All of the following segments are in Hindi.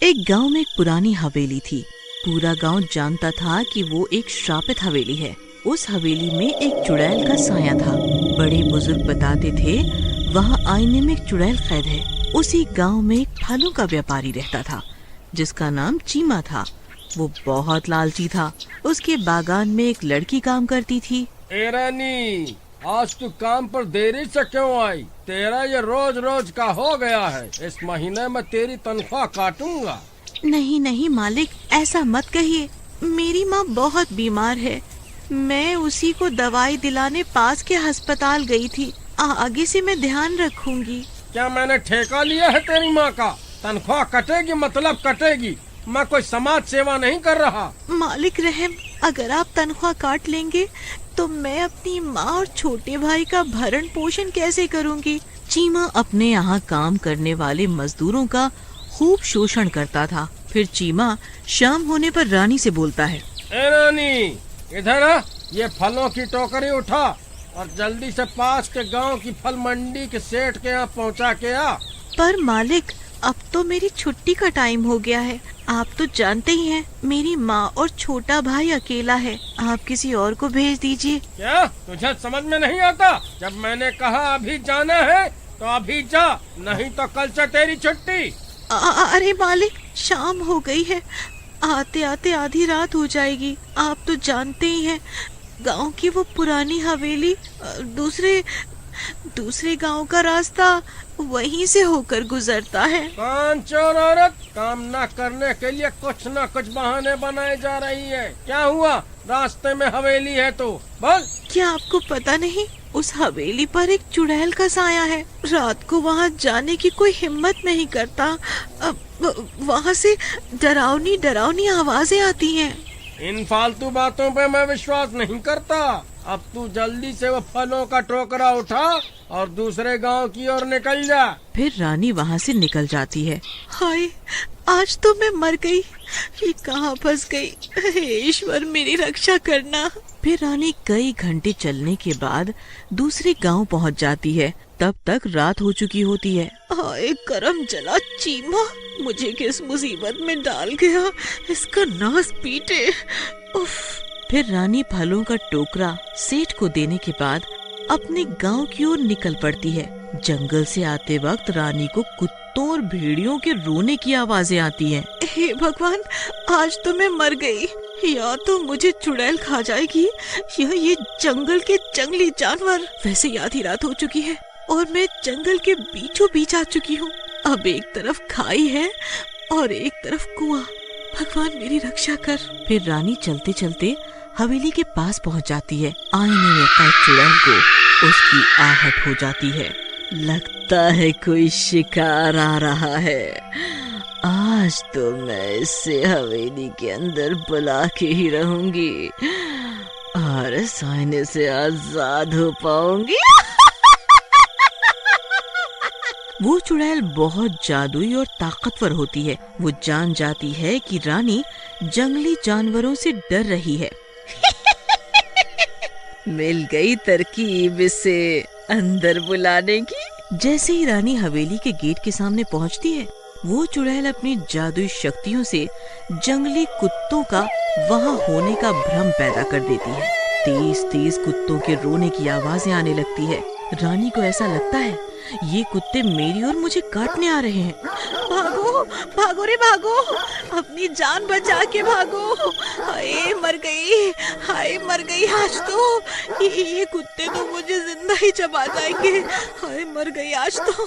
एक गांव में एक पुरानी हवेली थी। पूरा गांव जानता था कि वो एक श्रापित हवेली है। उस हवेली में एक चुड़ैल का साया था। बड़े बुजुर्ग बताते थे वहाँ आईने में एक चुड़ैल कैद है। उसी गांव में एक फलों का व्यापारी रहता था जिसका नाम चीमा था। वो बहुत लालची था। उसके बागान में एक लड़की काम करती थी। ए रानी, आज तू काम पर देरी से क्यों आई? तेरा ये रोज रोज का हो गया है। इस महीने में तेरी तनख्वाह काटूंगा। नहीं नहीं मालिक, ऐसा मत कहिए। मेरी माँ बहुत बीमार है। मैं उसी को दवाई दिलाने पास के अस्पताल गई थी। आगे से मैं ध्यान रखूंगी। क्या मैंने ठेका लिया है तेरी माँ का? तनख्वाह कटेगी मतलब कटेगी। मैं कोई समाज सेवा नहीं कर रहा। मालिक रहम, अगर आप तनख्वाह काट लेंगे तो मैं अपनी माँ और छोटे भाई का भरण पोषण कैसे करूँगी? चीमा अपने यहाँ काम करने वाले मजदूरों का खूब शोषण करता था। फिर चीमा शाम होने पर रानी से बोलता है, ए रानी, इधर आ, ये फलों की टोकरी उठा और जल्दी से पास के गांव की फल मंडी के सेठ के यहाँ पहुँचा के आ। पर मालिक, अब तो मेरी छुट्टी का टाइम हो गया है। आप तो जानते ही हैं, मेरी माँ और छोटा भाई अकेला है। आप किसी और को भेज दीजिए। क्या तुझे समझ में नहीं आता? जब मैंने कहा अभी जाना है तो अभी जा, नहीं तो कल से तेरी छुट्टी। अरे मालिक, शाम हो गई है। आते आते आधी रात हो जाएगी। आप तो जानते ही हैं, गांव की वो पुरानी हवेली दूसरे गांव का रास्ता वहीं से होकर गुजरता है। कान चोर औरत, काम न करने के लिए कुछ न कुछ बहाने बनाए जा रही है। क्या हुआ? रास्ते में हवेली है तो बोल। क्या आपको पता नहीं, उस हवेली पर एक चुड़ैल का साया है। रात को वहाँ जाने की कोई हिम्मत नहीं करता। वहाँ से डरावनी डरावनी आवाजें आती हैं। इन फालतू बातों पे मैं विश्वास नहीं करता। अब तू जल्दी से वो फलों का टोकरा उठा और दूसरे गांव की ओर निकल जा। फिर रानी वहाँ से निकल जाती है। हाय, आज तो मैं मर गई। ये कहाँ फंस गई? हे ईश्वर, मेरी रक्षा करना। फिर रानी कई घंटे चलने के बाद दूसरे गांव पहुँच जाती है। तब तक रात हो चुकी होती है। हाय करम जला चीमा, मुझे किस मुसीबत में डाल गया। इसका नाश पीटे। उफ। फिर रानी फलों का टोकरा सेठ को देने के बाद अपने गांव की ओर निकल पड़ती है। जंगल से आते वक्त रानी को कुत्तों और भेड़ियों के रोने की आवाजें आती हैं। हे भगवान, आज तो मैं मर गई। या तो मुझे चुड़ैल खा जाएगी या ये जंगल के जंगली जानवर। वैसे ही आधी रात हो चुकी है और मैं जंगल के बीचों बीच आ चुकी हूँ। अब एक तरफ खाई है और एक तरफ कुआं। भगवान मेरी रक्षा कर। फिर रानी चलते चलते हवेली के पास पहुंच जाती है। आईने में कैद चुड़ैल को उसकी आहट हो जाती है। लगता है कोई शिकार आ रहा है। आज तो मैं इसे हवेली के अंदर बुला के ही रहूंगी और इस आईने से आजाद हो पाऊंगी। वो चुड़ैल बहुत जादुई और ताकतवर होती है। वो जान जाती है कि रानी जंगली जानवरों से डर रही है। मिल गई तरकीब इसे अंदर बुलाने की। जैसे ही रानी हवेली के गेट के सामने पहुंचती है, वो चुड़ैल अपनी जादुई शक्तियों से जंगली कुत्तों का वहां होने का भ्रम पैदा कर देती है। तेज तेज कुत्तों के रोने की आवाजें आने लगती है। रानी को ऐसा लगता है ये कुत्ते मेरी ओर मुझे काटने आ रहे हैं। भागो भागो रे भागो, अपनी जान बचा के भागो। हाय मर गई, हाय मर गई। आज तो ये कुत्ते तो मुझे जिंदा ही चबा जाएंगे। हाय मर गई आज तो।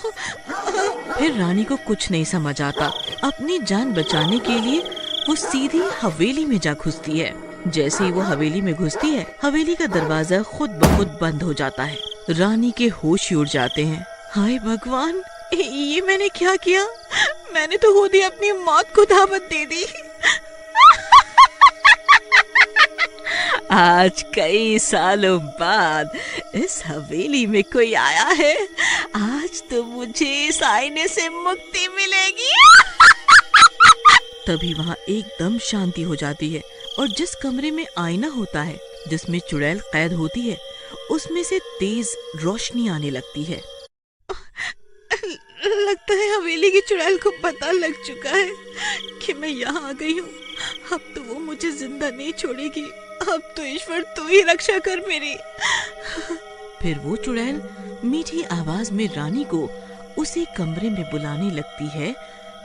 फिर रानी को कुछ नहीं समझ आता। अपनी जान बचाने के लिए वो सीधी हवेली में जा घुसती है। जैसे ही वो हवेली में घुसती है, हवेली का दरवाजा खुद ब खुद बंद हो जाता है। रानी के होश उड़ जाते हैं। हाय भगवान, ये मैंने क्या किया? मैंने तो खुद ही अपनी मौत को दावत दे दी। आज कई सालों बाद इस हवेली में कोई आया है। आज तो मुझे इस आईने से मुक्ति मिलेगी। तभी वहाँ एकदम शांति हो जाती है और जिस कमरे में आईना होता है जिसमें चुड़ैल कैद होती है, उसमें से तेज रोशनी आने लगती है। लगता है हवेली की चुड़ैल को पता लग चुका है कि मैं यहाँ आ गई हूँ। अब तो वो मुझे जिंदा नहीं छोड़ेगी। अब तो ईश्वर तू ही रक्षा कर मेरी। फिर वो चुड़ैल मीठी आवाज में रानी को उसी कमरे में बुलाने लगती है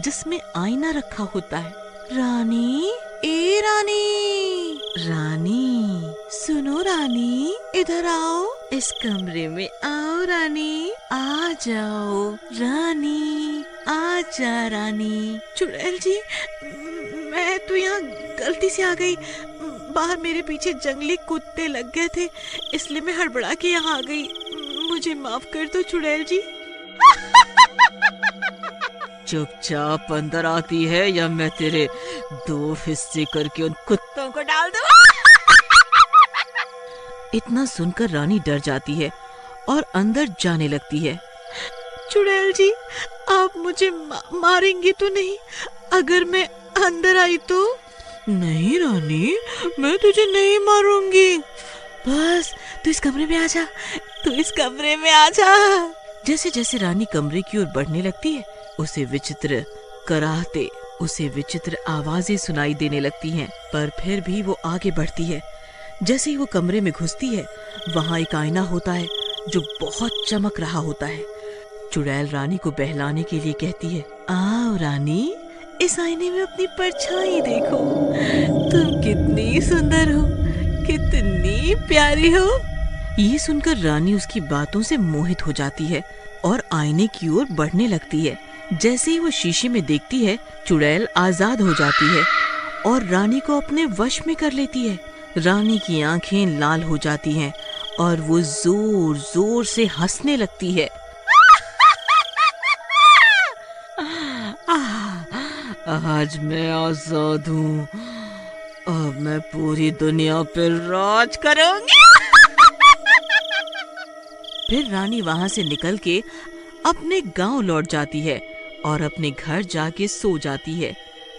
जिसमें आईना रखा होता है। रानी, ए रानी, रानी, सुनो रानी, इधर आओ, इस कमरे में आओ रानी, आ जाओ रानी, आ जा रानी। चुड़ैल जी, मैं तो यहाँ गलती से आ गई। बाहर मेरे पीछे जंगली कुत्ते लग गए थे, इसलिए मैं हड़बड़ा के यहाँ आ गई। मुझे माफ कर दो चुड़ैल जी। चुपचाप अंदर आती है या मैं तेरे 2 हिस्से करके उन कुत्तों को डाल दूं। इतना सुनकर रानी डर जाती है और अंदर जाने लगती है। चुड़ैल जी, आप मुझे मारेंगे तो नहीं अगर मैं अंदर आई तो? नहीं रानी, मैं तुझे नहीं मारूंगी। बस तू इस कमरे में आ जा, तू इस कमरे में आ जा। जैसे जैसे रानी कमरे की ओर बढ़ने लगती है, उसे विचित्र कराहते, उसे विचित्र आवाजें सुनाई देने लगती हैं, पर फिर भी वो आगे बढ़ती है। जैसे ही वो कमरे में घुसती है, वहाँ एक आईना होता है जो बहुत चमक रहा होता है। चुड़ैल रानी को बहलाने के लिए कहती है, आओ रानी, इस आईने में अपनी परछाई देखो। तुम कितनी सुंदर हो, कितनी प्यारी हो। ये सुनकर रानी उसकी बातों से मोहित हो जाती है और आईने की ओर बढ़ने लगती है। जैसे ही वो शीशे में देखती है, चुड़ैल आजाद हो जाती है और रानी को अपने वश में कर लेती है। रानी की आंखें लाल हो जाती हैं और वो जोर जोर से हंसने लगती है। आज मैं आजाद हूँ, अब मैं पूरी दुनिया पर राज करूंगी। फिर रानी वहाँ से निकल के अपने गांव लौट जाती है और अपने घर जाके सो जाती है।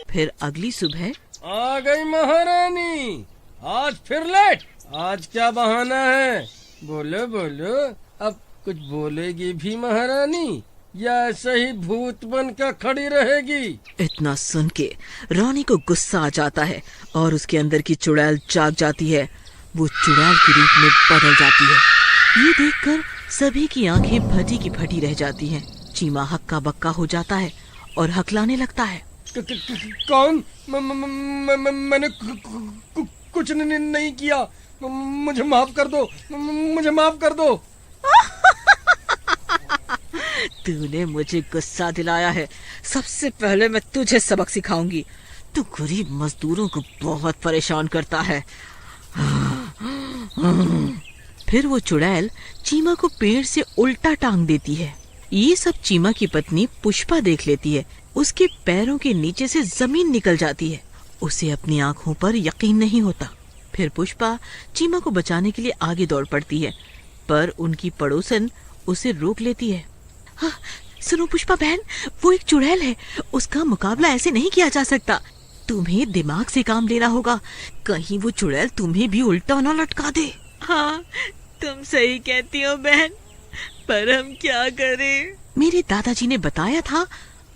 फिर अगली सुबह, आ गई महारानी, आज फिर लेट। आज क्या बहाना है? बोलो बोलो, अब कुछ बोलेगी भी महारानी या ऐसे ही भूत बन कर खड़ी रहेगी? इतना सुन के रानी को गुस्सा आ जाता है और उसके अंदर की चुड़ैल जाग जाती है। वो चुड़ैल के रूप में बदल जाती है। ये देखकर सभी की आंखें फटी की फटी रह जाती हैं। चीमा हक्का बक्का हो जाता है और हकलाने लगता है। कौन? मैंने कुछ नहीं किया, मुझे माफ कर दो, मुझे माफ कर दो। तूने मुझे गुस्सा दिलाया है, सबसे पहले मैं तुझे सबक सिखाऊंगी। तू गरीब मजदूरों को बहुत परेशान करता है। फिर वो चुड़ैल चीमा को पेड़ से उल्टा टांग देती है। ये सब चीमा की पत्नी पुष्पा देख लेती है। उसके पैरों के नीचे से जमीन निकल जाती है। उसे अपनी आंखों पर यकीन नहीं होता। फिर पुष्पा चीमा को बचाने के लिए आगे दौड़ पड़ती है, पर उनकी पड़ोसन उसे रोक लेती है। हाँ, सुनो पुष्पा बहन, वो एक चुड़ैल है, उसका मुकाबला ऐसे नहीं किया जा सकता। तुम्हें दिमाग से काम लेना होगा, कहीं वो चुड़ैल तुम्हें भी उल्टा न लटका दे। हाँ, तुम सही कहती हो बहन, पर हम क्या करें? मेरे दादाजी ने बताया था,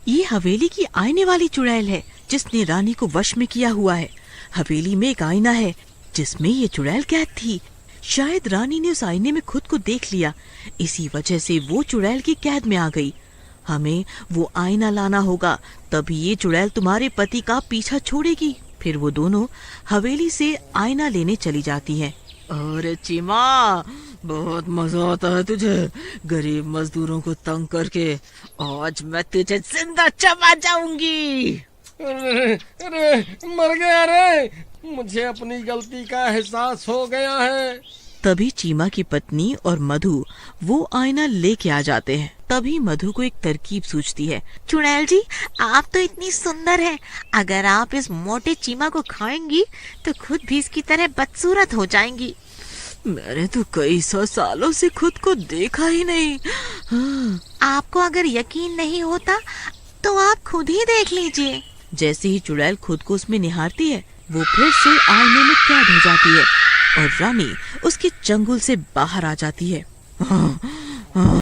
ये हवेली की आईने वाली चुड़ैल है जिसने रानी को वश में किया हुआ है। हवेली में एक आईना है जिसमें ये चुड़ैल कैद थी। शायद रानी ने उस आईने में खुद को देख लिया, इसी वजह से वो चुड़ैल की कैद में आ गई। हमें वो आईना लाना होगा, तभी ये चुड़ैल तुम्हारे पति का पीछा छोड़ेगी। फिर वो दोनों हवेली से आईना लेने चली जाती हैं। अरे चीमा, बहुत मजा आता है तुझे गरीब मजदूरों को तंग करके। आज मैं तुझे जिंदा चबा जाऊंगी। अरे मर गया रे, मुझे अपनी गलती का एहसास हो गया है। तभी चीमा की पत्नी और मधु वो आईना लेके आ जाते हैं। तभी मधु को एक तरकीब सूझती है। चुड़ैल जी, आप तो इतनी सुंदर हैं, अगर आप इस मोटे चीमा को खाएंगी तो खुद भी इसकी तरह बदसूरत हो जाएंगी। मैंने तो कई 100 सालों से खुद को देखा ही नहीं। हाँ। आपको अगर यकीन नहीं होता तो आप खुद ही देख लीजिए। जैसे ही चुड़ैल खुद को उसमें निहारती है, वो फिर से आईने में कैद हो जाती है और रानी उसके चंगुल से बाहर आ जाती है।